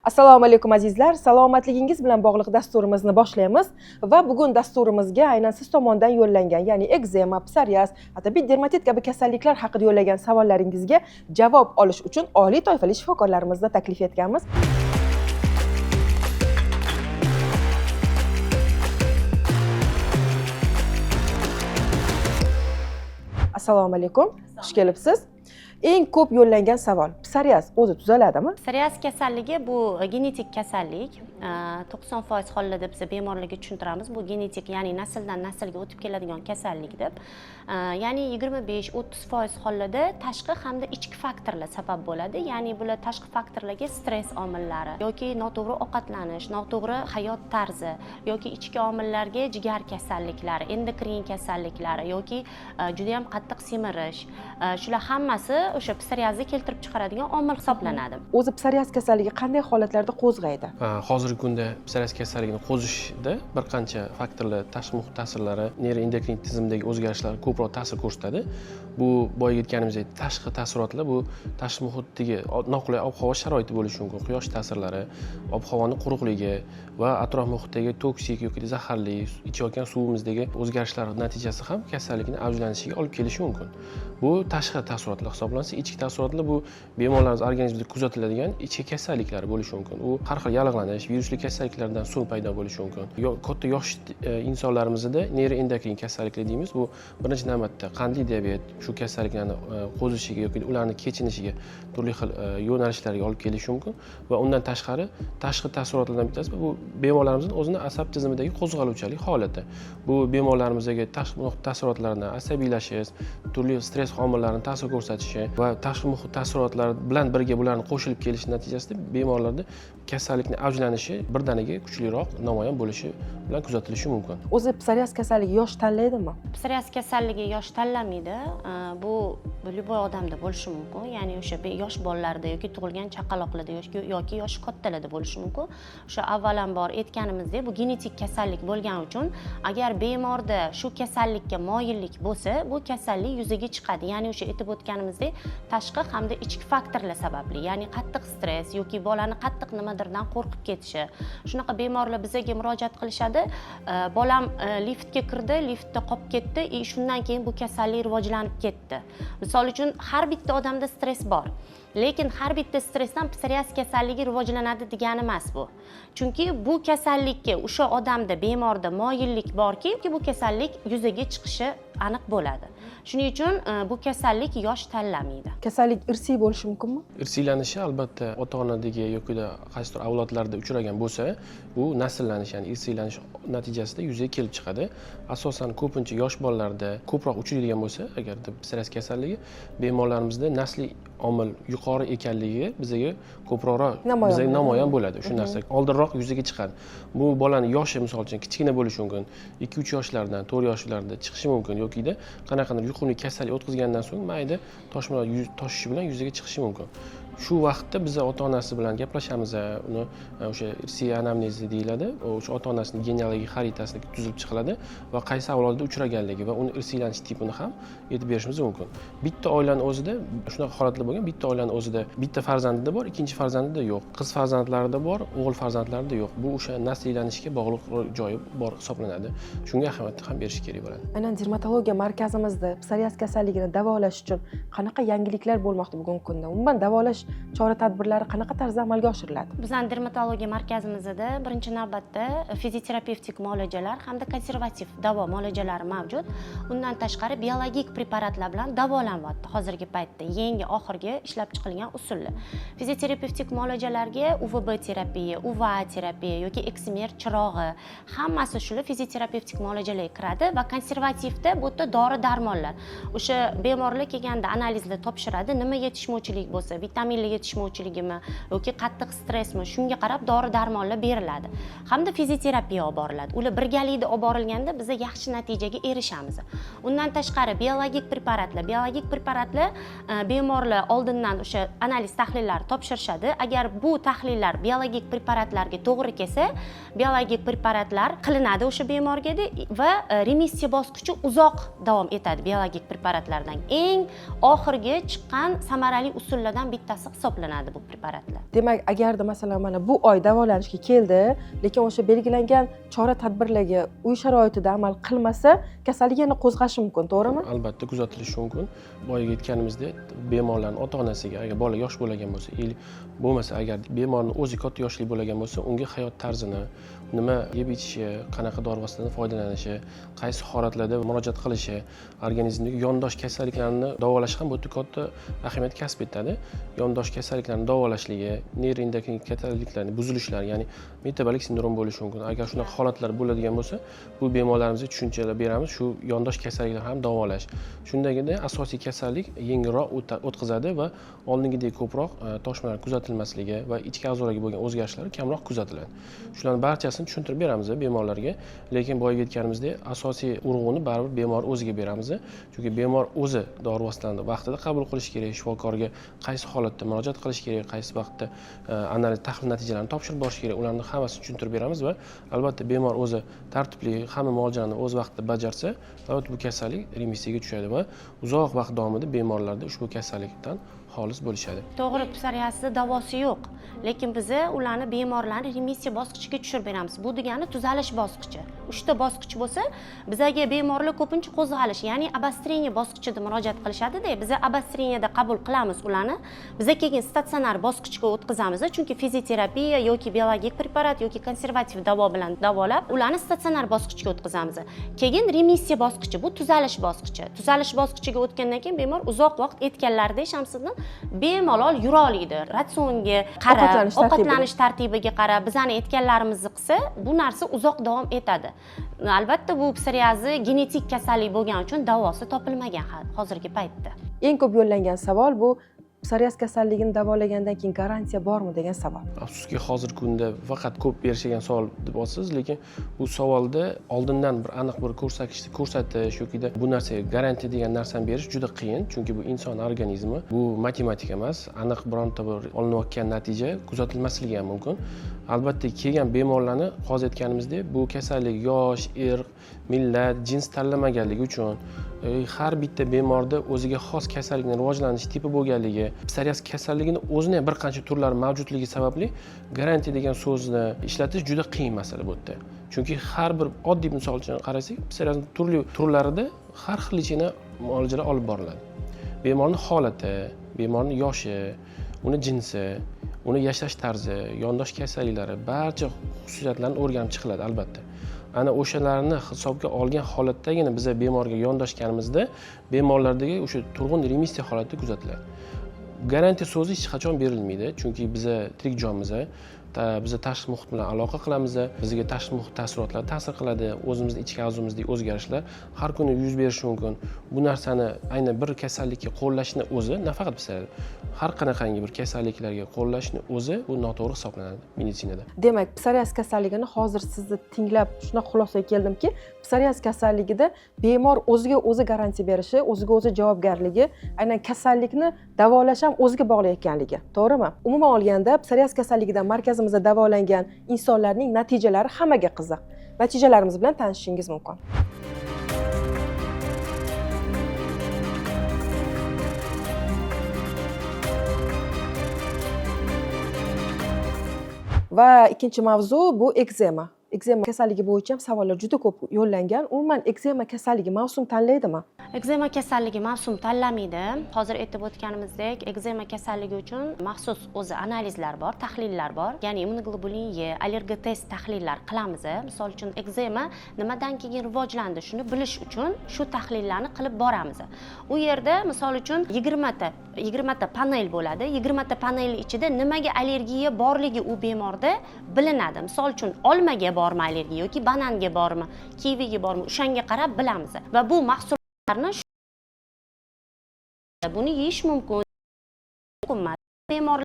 Assalomu alaykum azizlar. Salomatligingiz bilan bog'liq dasturimizni boshlaymiz va bugun dasturimizga aynan siz tomonidan yo'llangan, ya'ni ekzema, psoriaz, atabiy dermatit kabi kasalliklar haqida yo'llagan savollaringizga javob olish uchun oliy toifali shifokorlarimizni taklif etganmiz. Assalomu alaykum. Xush kelibsiz. Eng ko'p yo'llangan savol: psoriaz o'zi tuzaladimi? Psoriaz kasalligi bu genetik kasallik. 90% hollarda biz bemorlarga tushuntiramiz. Bu genetik, ya'ni nasldan naslga o'tib keladigan kasallik deb. Ya'ni 25-30% hollarda tashqi hamda ichki faktorlar sabab bo'ladi. Ya'ni bular tashqi faktorlarga stress omillari yoki noto'g'ri ovqatlanish, noto'g'ri hayot tarzi yoki ichki omillarga jigar kasalliklari, endokrin kasalliklari yoki juda ham qattiq semirish. Shular hammasi o'sha psoriazni keltirib chiqaradigan omil hisoblanadi. O'zi psoriaz kasalligi qanday holatlarda qo'zg'aydi? Hozirgi kunda psoriaz kasalligini qo'zishda bir qancha faktorlar, tashqi muhit ta'sirlari, neyroendokrin tizimdagi o'zgarishlar ko'proq ta'sir ko'rsatadi. Bu boya aytganimizdek tashqi ta'sirotlar, bu tashqi muhitdagi noqulay ob-havo sharoiti bo'lishi mumkin. Quyosh ta'sirlari, ob-havoning quruqligi va atrof muhitdagi toksik yoki zaharli ichayotgan suvimizdagi o'zgarishlar natijasi ham kasallikning avjlanishiga olib kelishi mumkin. Bu tashqi ta'sirotlar hisoblansa, ichki ta'sirotlar bu bemorlarimiz organizmida kuzatiladigan ichki kasalliklar bo'lishi mumkin. U har xil yallig'lanish, virusli kasalliklardan so'ng paydo bo'lishi mumkin. Katta yosh insonlarimizda neyroendokrin kasalliklar deymiz. Bu birinchi navbatda qandli diabet shu kasalliklarni qo'zishiga yoki ularni kechinishiga turli xil yo'nalishlarga olib kelishi mumkin va undan tashqari tashqi ta'sirotlardan bittasi bu bemorlarimizning o'zini asab tizimidagi qo'zg'aluvchanlik holati. Bu bemorlarimizdagi tashqi muhit ta'sirotlardan asabiylashish, turli stress homillarini ta'sir ko'rsatishi va tashqi muhit ta'sirotlari bilan birga bularning qo'shilib kelishi natijasida bemorlarda kasallikning avjlanishi birdaniga kuchliroq namoyon bo'lishi bilan kuzatilishi mumkin. O'zi psoriaz kasalligi yosh tanlaydimi? Psoriaz kasalligi yosh tanlamaydi. Bu любой odamda bo'lishi mumkin. Ya'ni o'sha yosh bolalarda yoki tug'ilgan chaqaloqlarda yoki yosh kattalarda bo'lishi mumkin. O'sha avvalambor aytganimizdek, bu genetik kasallik bo'lgani uchun agar bemorda shu kasallikka moyillik bo'lsa, bu kasallik yuzaga chiqadi. Ya'ni o'sha aytib o'tganimizdek, tashqi hamda ichki faktorlar sababli, ya'ni qattiq stress yoki bolani qattiq nimadirdan qo'rqib ketishi. Shunaqa bemorlar bizga murojaat qilishadi. Bolam liftga kirdi, liftda qolib ketdi, shundan keyin bu kasallik rivojlanib ketdi. Misol uchun har bitta odamda stress bor. Lekin har bitta stressdan psoriaz kasalligi rivojlanadi degani emas bu. Chunki bu kasallikka o'sha odamda, bemorda moyillik borki, bu kasallik yuzaga chiqishi aniq bo'ladi. Shuning uchun bu kasallik yosh tanlamaydi. Kasallik irsiy bo'lishi mumkinmi? Irsiylanishi albatta ota-onadagi yoki qaysidir avlodlarda uchragan bo'lsa, bu nasllanish, ya'ni irsiylanish natijasida yuzaga kelib chiqadi. Asosan ko'pincha yosh bolalarda ko'proq uchraydigan bo'lsa, agarda psoriaz kasalligi bemorlarimizda nasliy omil yuqori ekanligi bizga ko'proq namoyon bo'ladi. Shu narsa oldinroq yuzaga chiqadi. Bu bolani yoshi misol uchun kichkina bo'lishi mumkin. 2-3 yoshlardan 4 yoshlarda chiqishi mumkin yoki-da qanaqadir yuqumli kasallik o'tkazgandan so'ng mayda toshmalar toshishi bilan yuzaga chiqishi mumkin. Shu vaqtda biz ota-onasi bilan gaplashamiz, uni o'sha irsiy anamnezi deyiladi. O'sha ota-onasining genealogik xaritasini tuzilib chiqiladi va qaysi avlodda uchraganligi va uni irsiylanish tipini ham aytib berishimiz mumkin. Bitta oilaning o'zida shunaqa holatlar bo'lgan, bitta oilaning o'zida bitta farzandida bor, ikkinchi farzandida yo'q. Qiz farzandlarida bor, o'g'il farzandlarida yo'q. Bu o'sha nasliylanishga bog'liq joyi bor hisoblanadi. Shunga ahamiyat ham berish kerak bo'ladi. Aynan dermatologiya markazimizda psoriaz kasalligini davolash uchun qanaqa yangiliklar bo'lmoqda bugungi kunda? Umuman davolash chora-tadbirlari qanaqa tarzda amalga oshiriladi? Bizning dermatologiya markazimizda birinchi navbatda fizioterapevtik muolajalar hamda konservativ davo muolajalari mavjud. Undan tashqari biologik preparatlar bilan davolanyapti hozirgi paytda. Yangi oxirgi ishlab chiqilgan usullar. Fizioterapevtik muolajalarga UVB terapiya, UVA terapiya yoki eksimer chirog'i, hammasi shular fizioterapevtik muolajalarga kiradi va konservativda bu yerda dori-darmonlar. O'sha bemorlar kelganda analizlar topshiradi, nima yetishmovchilik bo'lsa, vitamin yetishmovchiligimi yoki qattiq stressmi, shunga qarab dori-darmonlar beriladi. Hamda fizioterapiya olib boriladi. Ular birgalikda olib borilganda biz yaxshi natijaga erishamiz. Undan tashqari biologik preparatlar bemorlar oldindan o'sha analiz tahlillar topshirishadi. Agar bu tahlillar biologik preparatlarga to'g'ri kelsa, biologik preparatlar qilinadi o'sha bemorga va remissiya bosqichi uzoq davom etadi biologik preparatlardan. Eng oxirgi chiqqan samarali usullardan bittasi vositasi hisoblanadi bu preparatlar. Demak, agarda masalan mana bu oy davolanishga keldi, lekin o'sha belgilangan chora-tadbirlarga uy sharoitida amal qilmasa, kasallik yana qo'zg'ashi mumkin, to'g'rimi? Albatta kuzatilishi mumkin. Boyaga aytganimizdek, bemorlarning ota-onasiga agar bola yosh bo'lgan bo'lsa, bo'lmasa agar bemorning o'zi katta yoshli bo'lgan bo'lsa, unga hayot tarzini, nima yeb ichishi, qanaqa dori vositadan foydalanishi, qaysi holatlarda murojaat qilishi, organizmdagi yondosh kasalliklarni davolash ham o'ta katta ahamiyat kasb etadi. Yondosh kasalliklarni davolashligi, neyroendokrin kasalliklarning buzilishlari, ya'ni metabolik sindrom bo'lishi mumkin. Agar shunaqa holatlar bo'ladigan bo'lsa, bu bemorlarimizga tushunchalar beramiz, shu yondosh kasalliklarni ham davolash. Shundagina asosiy kasallik yengilroq o'tkazadi va oldingidek ko'proq toshmalar kuzatilmasligi va ichki a'zolarga bo'lgan o'zgarishlar kamroq kuzatiladi. Shularning barchasini tushuntirib beramiz bemorlarga, lekin boyaga aytganimizdek, asosiy urg'uni baribir bemor o'ziga beramiz. Chunki bemor o'zi dori vositalarini vaqtida qabul qilish kerak, shifokorga qaysi holatda murojaat qilish kerak, qaysi vaqtda analiz tahlil natijalarini topshirib borish kerak, ularni hammasini tushuntirib beramiz va albatta bemor o'zi tartibli hamma muolajalarni o'z vaqtida bajarsa, albatta bu kasallik remissiyaga tushadi va uzoq vaqt davomida bemorlarda ushbu kasallikdan xolis bo'lishadi. To'g'ri, psoriazda davosi yo'q, lekin biz ularni bemorlarni remissiya bosqichiga tushirib beramiz. Bu degani tuzalish bosqichi. 3 ta bosqich bo'lsa, bizga bemorlar ko'pincha qo'zg'alish, ya'ni obosтрение bosqichida murojaat qilishadi-da, biz obostreniyada qabul qilamiz ularni. Biz keyin statsionar bosqichga o'tkazamiz, chunki fizioterapiya yoki biologik preparat yoki konservativ davo bilan davolab, ularni statsionar bosqichga o'tkazamiz. Keyin remissiya bosqichi, bu tuzalish bosqichi. Tuzalish bosqichiga o'tgandan keyin bemor uzoq vaqt aytganlaridek Shamsiddin bemalol yura oladi. Ratsionga qarab, ovqatlanish tartibiga qarab, bizani aytganlarimizni qilsa, bu narsa uzoq davom etadi. Albatta bu psoriazi genetik kasallik bo'lgani uchun davosi topilmagan hozirgi paytda. Eng ko'p yo'llangan savol bu psoriaz kasalligini davolagandan keyin garantiya bormi degan savol. Afsuski hozirgi kunda faqat ko'p berishgan savol deb olasiz, lekin bu savolda oldindan bir aniq bir ko'rsatish yoki bu narsaga garantiya degan narsani berish juda qiyin, chunki bu inson organizmi, bu matematika emas, aniq bironta bir olinayotgan natija kuzatilmasligi ham mumkin. Albatta kelgan bemorlarni hozir aytganimizdek, bu kasallik yosh, irq, millat, jins tanlamaganligi uchun har bitta bemorda o'ziga xos kasallikning rivojlanish tipi bo'lganligi, psoriaz kasalligining o'zini ham bir qancha turlari mavjudligi sababli garantiya degan so'zni ishlatish juda qiyin masala bu yerda. Chunki har bir oddiy misol uchun qarasak, psoriazning turli turlarida har xillicha muolajalar olib boriladi. Bemorning holati, bemorning yoshi, uni jinsi, uni yashash tarzi, yondosh kasalliklari, barcha xususiyatlarni o'rganib chiqiladi albatta. Ana o'shalarni hisobga olgan holatdagina biz bemorga yondoshganimizda bemorlardagi o'sha turg'un remissiya holati kuzatiladi. Garantiya so'zi hech qachon berilmaydi, chunki biz tirik jonmiz. Biz tashqi muhit bilan aloqa qilamiz, bizga tashqi muhit ta'sirotlari ta'sir qiladi, o'zimizning ichki a'zomizdagi o'zgarishlar har kuni yuz berishi mumkin. Bu narsani aynan bir kasallikka qo'llashni o'zi, nafaqat psoriaz, har qanaqangi bir kasalliklarga qo'llashni o'zi bu noto'g'ri hisoblanadi meditsinada. Demak, psoriaz kasalligini hozir sizni tinglab shunaqa xulosaga keldimki, psoriaz kasalligida bemor o'ziga o'zi garantiya berishi, o'ziga o'zi javobgarligi, aynan kasallikni davolash ham o'ziga bog'liq ekanligi, to'g'rimi? Umuman olganda, psoriaz kasalligidan markazimizda davolangan insonlarning natijalari hammaga qiziq. Natijalarimiz bilan tanishishingiz mumkin. Va ikkinchi mavzu bu ekzema. Ekzema kasalligi bo'yicha ham savollar juda ko'p yo'llangan. Umuman ekzema kasalligi mavsum tanlaydimi? Ekzema kasalligi mavsum tanlamaydi. Hozir aytib o'tganimizdek, ekzema kasalligi uchun maxsus o'zi analizlar bor, tahlillar bor. Ya'ni immunoglobulin E, allergotest tahlillar qilamiz. Misol uchun ekzema nimadan keyin rivojlandi, shuni bilish uchun shu tahlillarni qilib boramiz. U yerda misol uchun 20 ta panel bo'ladi. 20 ta panel ichida nimaga allergiya borligi u bemorda bilinadi. Misol uchun olmaga bormi allergiya yoki bananga bormi, kiviga bormi, o'shanga qarab bilamiz. Va bu mahsulotlarni buni yeyish mumkin. Bemor